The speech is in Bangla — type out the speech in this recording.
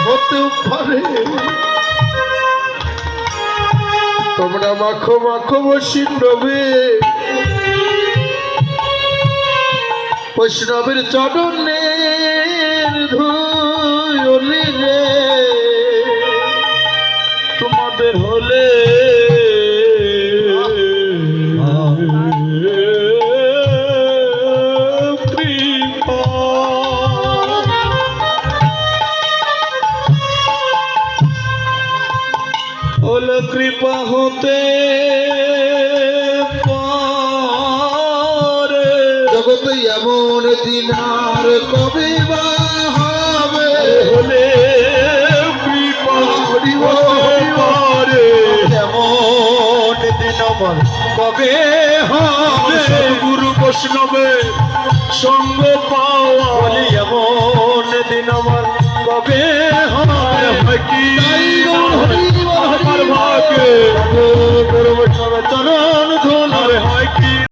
হতে পারে। তোমরা মাখো মাখো বৈষ্ণবে, বৈষ্ণবের চরণের ধুলি রে, তোমাদের হলে কৃপা। হল কৃপা হতে পারে, জগতে এমন দিন আর কবে বা হবে, হলে কৃপা পারে, এমন দিন আমার কবে হবে, গুরু বৈষ্ণবে সঙ্গ পাওয়া, এমন দিন আমার কবে